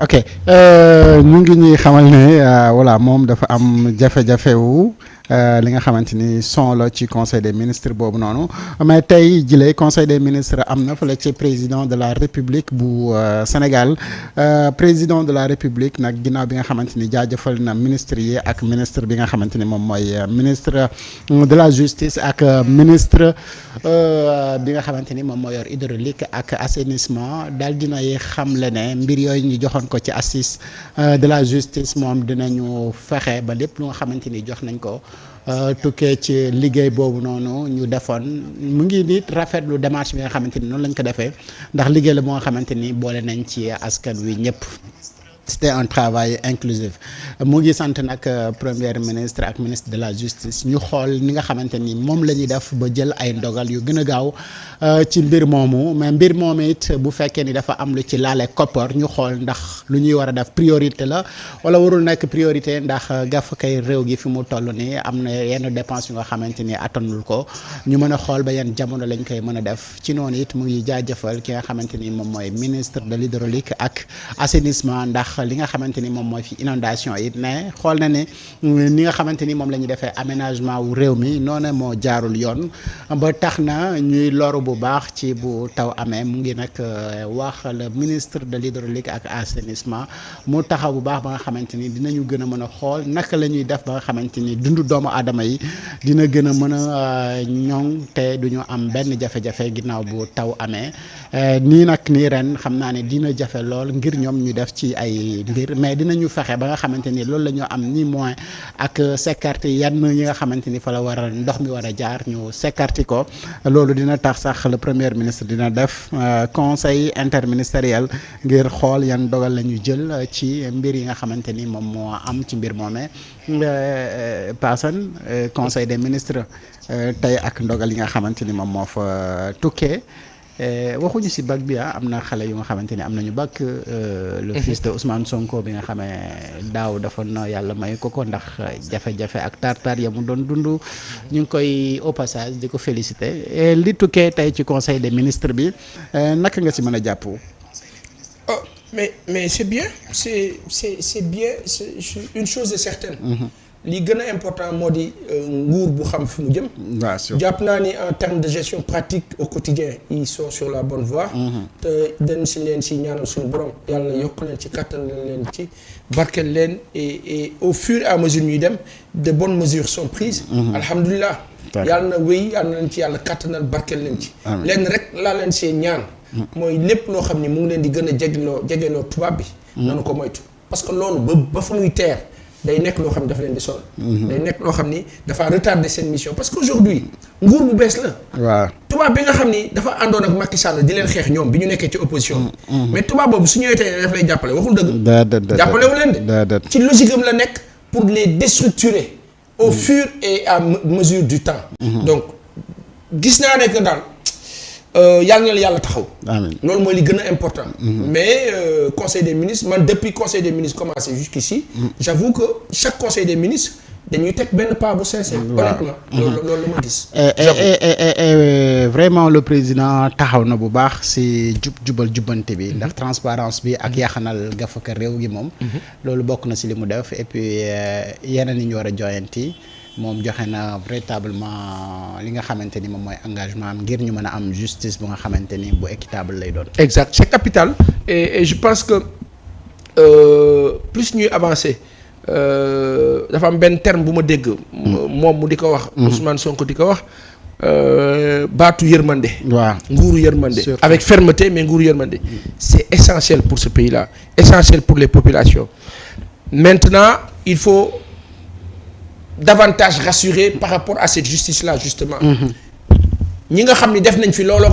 ok ñu ngi ñuy xamal ne voilà moom dafa am jafe-jafe wu li nga xamante ni son la ci conseil des ministres boobu noonu mais tey jile conseil des ministres am na fële ci président de la république bu Sénégal président de la république nag ginnaaw bi nga xamante ni jaajëfal na ministre yi ak ministre bi nga xamante ni moom mooy ministre de la justice ak ministre bi nga xamante ni moom moo yor hydraulique ak assainissement daal dinay xamle ne mbir yooyu ñu joxoon ko ci assise de la justice moom dinañu fexe ba lépp lu nga xamante ni jox nañ ko tukkee ci liggéey boobu noonu ñu defoon mu ngi nit rafetlu démarche bi nga xamante ni noonu lañ ko defee ndax liggéey la bu nga xamante ni boole nañ ci askan wi ñëpp. C'était un travail inclusif mu ngi sant nag premier ministre ak ministre de la justice ñu xool ni nga xamante ni moom la ñuy def ba jël ay ndogal yu gën a gaaw ci mbir moomu mais mbir moomu it bu fekkee ni dafa am lu ci laale koppar ñu xool ndax lu ñuy war a def priorité la wala warul nekk priorité ndax gaf kay réew gi fi mu toll nii am na yenn dépense yu nga xamante ni attanul ko ñu mën a xool ba yenn jamono lañ koy mën a def ci noonu it mu ngi jaajëfal ki nga xamante ni moom mooy ministre de l'hydraulique ak assainissement ndax li nga xamante ni moom mooy fi inondation it ne xool na ne ni nga xamante ni moom la ñuy defee aménagement wu réew mi noonu moo jaarul yoon ba tax na ñuy loru bu baax ci bu taw amee mu ngi nag wax le ministre de l'hydraulique ak assainissement mu taxaw bu baax ba nga xamante ni dinañu gën a mën a xool naka la ñuy def ba nga xamante ni dundu doomu aadama yi dina gën a mën a ñoŋ te duñu am benn jafe-jafe ginnaaw bu taw amee nii nag nii ren xam naa ne dina jafe lool ngir ñoom ñu def ci ay mbir mais dinañu fexe ba nga xamante ni loolu la ñu am ni moins ak sécurité yenn yi nga xamante ni fa la war a ndox mi war a jaar ñu sécurité ko loolu dina tax sax le premier ministre dina def conseil interministériel ngir xool yan dogal la ñu jël ci mbir yi nga xamante ni moom moo am ci mbir moomee paasan conseil des ministres tey ak ndogal yi nga xamante ni moom moo fa tukkee waxuñu si bac bi am na xale yu nga xamante ni am nañu bac le fils de Ousmane Sonko bi nga xamee daaw dafa na yàlla may ko ndax jafe-jafe ak tartar ya mu doon dund ñu ngi koy au passage di ko féliciter li tukkee tey ci conseil des ministres bi naka nga si mën a jàpp. Oh mais c'est bien c'est bien c'est une chose est certaine. li gën a important moo di nguur bu xam fi mu jëm. jàpp naa ni en termes de gestion pratique au quotidien ils sont sur la bonne voie. te dañ si leen si ñaanal suñu borom yàlla yokk leen ci kattan leen ci barkeel leen et au fur et à mesure ñuy dem de bonnes mesures sont prises. alhamdulilah. yàlla na wéy yàlla na leen ci yàlla kattanal barkeel leen ci. leen rek laa leen see ñaan. mooy lépp loo xam ni mu ngi leen di gën a jegeloo tubaab bi. nanu ko moytu parce que loolu ba fa muy teer. day nekk loo xam ni dafa leen di sonal. day nekk loo xam ni dafa retarder seen mission parce que aujourd'hui nguur bu bees la. waaw tubaab bi nga xam ni dafa àndoon ak Macky Sall di leen xeex ñoom bi ñu nekkee ci opposition. mais tubaab boobu su ñëwee tey daf lay jàppale waxul dëgg. jàppale wu leen de. ci logique am la nekk pour les déstructurer au fur et à mesure du temps. donc gis naa ne que daal. yàlla na la yàlla taxaw. amiin loolu mooy li gën a important. mais conseil des ministres man depuis conseil des ministres commencé jusqu'ici j'avoue que chaque conseil des ministres dañuy teg benn pas bu sincère. honnêtement loolu la ma gis. et vraiment le président taxaw na bu baax si jubal jubbante bi. ndax transparence bi ak yaxanal gafaka réew gi moom. loolu bokk na si li mu def et puis yeneen yi ñu war a joyanti. moom joxe na véritablement li nga xamante ni moom mooy engagement am ngir ñu mën a am justice bu nga xamante ni bu équitable lay doon. exact c'est capital et je pense que plus ñuy avancer dafa am benn terme bu ma dégg. moom mu di ko wax. Ousmane Sonko di ko wax baatu yërmande. waaw nguuru yërmande. avec fermeté mais nguuru yërmande. c'est essentiel pour ce pays-là essentiel pour les populations maintenant il faut. davantage rassuré par rapport à cette justice-là justement ñi nga xam ni def nañ fi loolu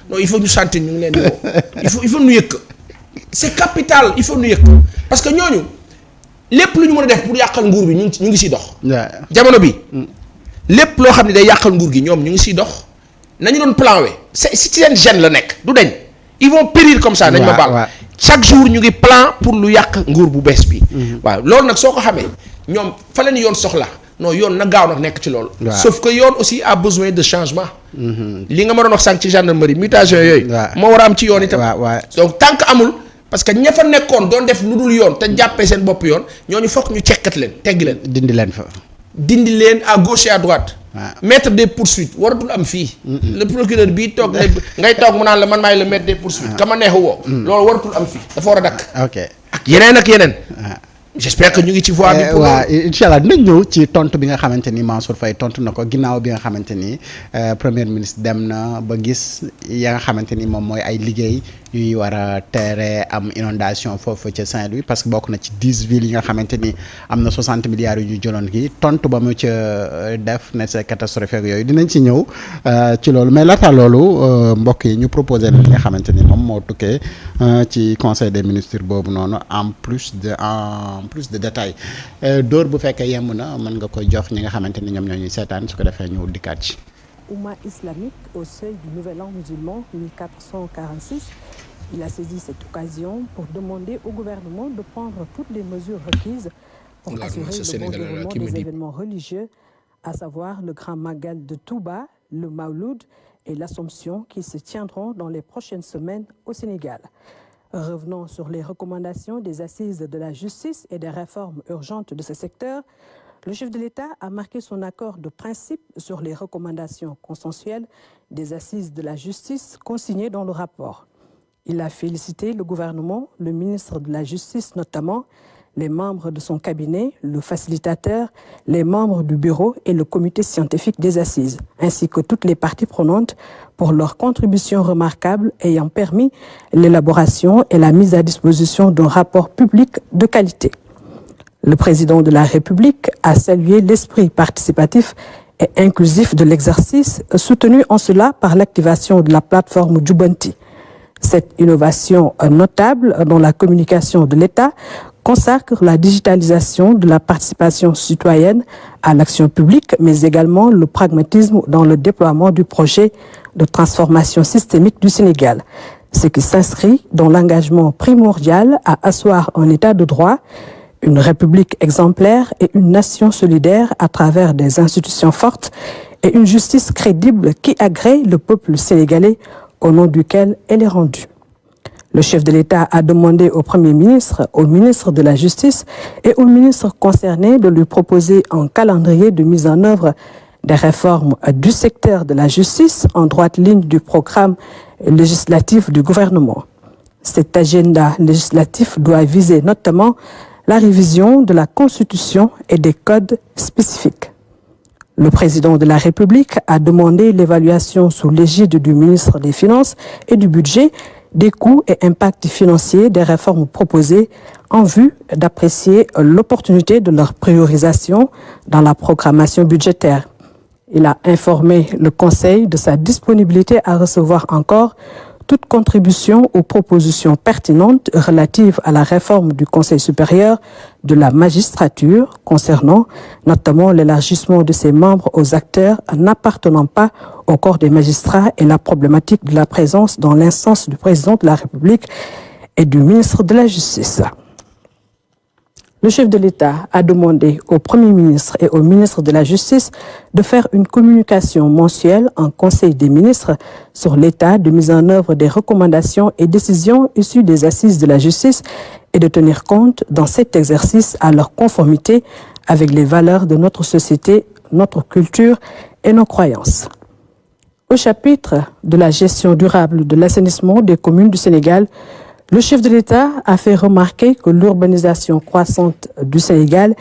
non il faut ñu sentir ñu ngi leen di woo il faut ñu yëkk c'est capital il faut ñu yëkk parce que ñooñu lépp lu ñu mën a def pour yàqal nguur bi ñu ngi siy dox jamono bi lépp loo xam ne day yàqal nguur gi ñoom ñu ngi siy dox nañu doon plan we c'est si seen gène la nekk du dañ ils vont périr comme ça nañ ma baal chaque jour ñu ngi plan pour lu yàq nguur bu bees bi waaw loolu nag soo ko xamee ñoom fa leen yoon soxla non yoon na gaaw nag nekk ci loolu. sauf que yoon aussi a besoin de changement. li nga ma doon wax sànq ci gendarmerie mutation yooyu. moo war a am ci yoon itam. donc tant que amul parce que ña fa nekkoon doon def lu dul yoon te jàppee seen bopp yoon ñooñu fokk ñu cekkat leen teggi leen. dindi leen fa. dindi leen à gauche et à droite. mettre des poursuites waratul am fii. le procureur bii toog ngay toog mu naan la man maay le mettre des poursuites. ka ma neex woo. loolu waratul am fii dafa war a dakk. ok ak yeneen. j'espère que ñu ngi ci voie bi. waaw incha allah dinañ ñëw ci tontu bi nga xamante ni Mansour Faye tontu na ko ginnaaw bi nga xamante ni premier ministre dem na ba gis ya nga xamante ni moom mooy ay liggéey yuy war a tere am inondation foofu ca Saint-Louis parce que bokk na ci 10 villes yi nga xamante ni am na 60 milliards yu ñu jëloon gi tontu ba mu ca def ne c'est catastrophique yooyu dinañ ci ñëw ci loolu mais laata loolu mbokk yi ñu proposé li nga xamante ni moom moo tukkee ci conseil des ministres boobu noonu en plus de détails Dóor bu fekkee yemb na mën nga koy jox ñi nga xamante ni ñoom ñoo ñuy seetaan su ko defee ñu dikkaat ci. Oumma islamique au seuil du nouvel an musulman 1446. Il a saisi cette occasion pour demander au gouvernement de prendre toutes les mesures requises pour assurer le bon déroulement des événements religieux, à savoir le Grand Magal de Touba, le Mawloud et l'Assomption qui se tiendront dans les prochaines semaines au Sénégal. Revenons sur les recommandations des assises de la justice et des réformes urgentes de ce secteur. Le chef de l'État a marqué son accord de principe sur les recommandations consensuelles des assises de la justice consignées dans le rapport. Il a félicité le gouvernement, le ministre de la Justice notamment, les membres de son cabinet, le facilitateur, les membres du bureau et le comité scientifique des assises, ainsi que toutes les parties prenantes pour leurs contributions remarquables ayant permis l'élaboration et la mise à disposition d'un rapport public de qualité. Le président de la République a salué l'esprit participatif et inclusif de l'exercice, soutenu en cela par l'activation de la plateforme Djubanti. Cette innovation notable dans la communication de l'État consacre la digitalisation de la participation citoyenne à l'action publique, mais également le pragmatisme dans le déploiement du projet de transformation systémique du Sénégal, ce qui s'inscrit dans l'engagement primordial à asseoir un État de droit, une république exemplaire et une nation solidaire à travers des institutions fortes et une justice crédible qui agrée le peuple sénégalais au nom duquel elle est rendue. Le chef de l'État a demandé au Premier ministre, au ministre de la Justice et aux ministres concernés de lui proposer un calendrier de mise en œuvre des réformes du secteur de la justice en droite ligne du programme législatif du gouvernement. Cet agenda législatif doit viser notamment la révision de la Constitution et des codes spécifiques. Le président de la République a demandé l'évaluation sous l'égide du ministre des Finances et du Budget des coûts et impacts financiers des réformes proposées en vue d'apprécier l'opportunité de leur priorisation dans la programmation budgétaire. Il a informé le Conseil de sa disponibilité à recevoir encore toute contribution aux propositions pertinentes relatives à la réforme du Conseil supérieur de la magistrature concernant notamment l'élargissement de ses membres aux acteurs n'appartenant pas au corps des magistrats et la problématique de la présence dans l'instance du président de la République et du ministre de la Justice. Le chef de l'État a demandé au Premier ministre et au ministre de la Justice de faire une communication mensuelle en Conseil des ministres sur l'état de mise en œuvre des recommandations et décisions issues des assises de la justice et de tenir compte dans cet exercice à leur conformité avec les valeurs de notre société, notre culture et nos croyances. Au chapitre de la gestion durable de l'assainissement des communes du Sénégal, le chef de l'État a fait remarquer que l'urbanisation croissante du Sénégal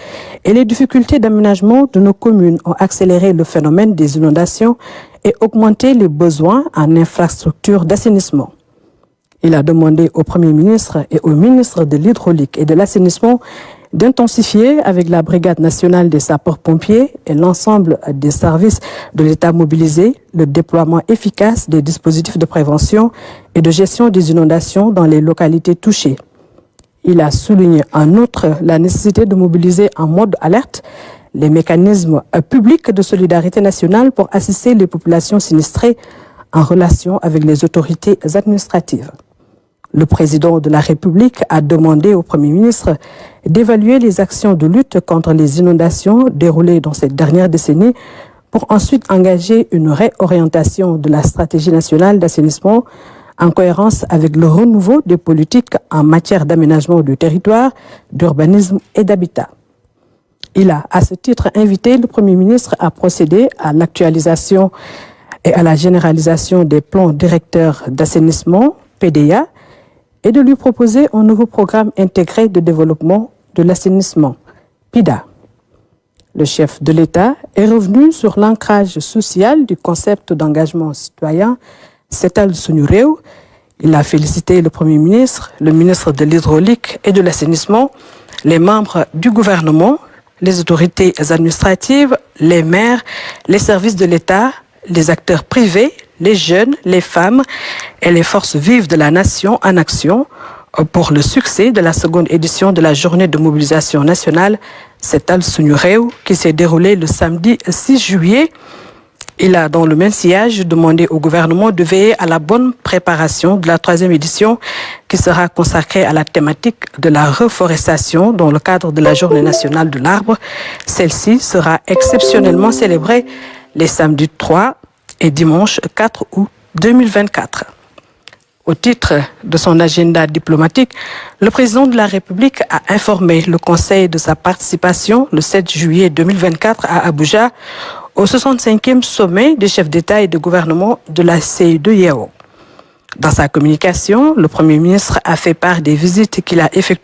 et les difficultés d'aménagement de nos communes ont accéléré le phénomène des inondations et augmenté les besoins en infrastructures d'assainissement. Il a demandé au Premier ministre et au ministre de l'Hydraulique et de l'Assainissement d'intensifier avec la Brigade nationale des sapeurs-pompiers et l'ensemble des services de l'État mobilisés le déploiement efficace des dispositifs de prévention et de gestion des inondations dans les localités touchées. Il a souligné en outre la nécessité de mobiliser en mode alerte les mécanismes publics de solidarité nationale pour assister les populations sinistrées en relation avec les autorités administratives. Le président de la République a demandé au Premier ministre d'évaluer les actions de lutte contre les inondations déroulées dans cette dernière décennie pour ensuite engager une réorientation de la stratégie nationale d'assainissement en cohérence avec le renouveau des politiques en matière d'aménagement du territoire, d'urbanisme et d'habitat. Il a, à ce titre, invité le Premier ministre à procéder à l'actualisation et à la généralisation des plans directeurs d'assainissement, PDA, et de lui proposer un nouveau programme intégré de développement de l'assainissement, PIDA. Le chef de l'État est revenu sur l'ancrage social du concept d'engagement citoyen Setal Suñu Réew. Il a félicité le Premier ministre, le ministre de l'Hydraulique et de l'Assainissement, les membres du gouvernement, les autorités administratives, les maires, les services de l'État, les acteurs privés, les jeunes, les femmes et les forces vives de la nation en action pour le succès de la seconde édition de la journée de mobilisation nationale Setal Suñu Réew qui s'est déroulée le samedi 6 juillet. Il a, dans le même sillage, demandé au gouvernement de veiller à la bonne préparation de la 3e édition qui sera consacrée à la thématique de la reforestation dans le cadre de la Journée nationale de l'arbre. Celle-ci sera exceptionnellement célébrée les samedis 3 et dimanche 4 août 2024. Au titre de son agenda diplomatique, le président de la République a informé le Conseil de sa participation le 7 juillet 2024 à Abuja au 65e sommet des chefs d'État et de gouvernement de la CEDEAO. Dans sa communication, le Premier ministre a fait part des visites qu'il a effectuées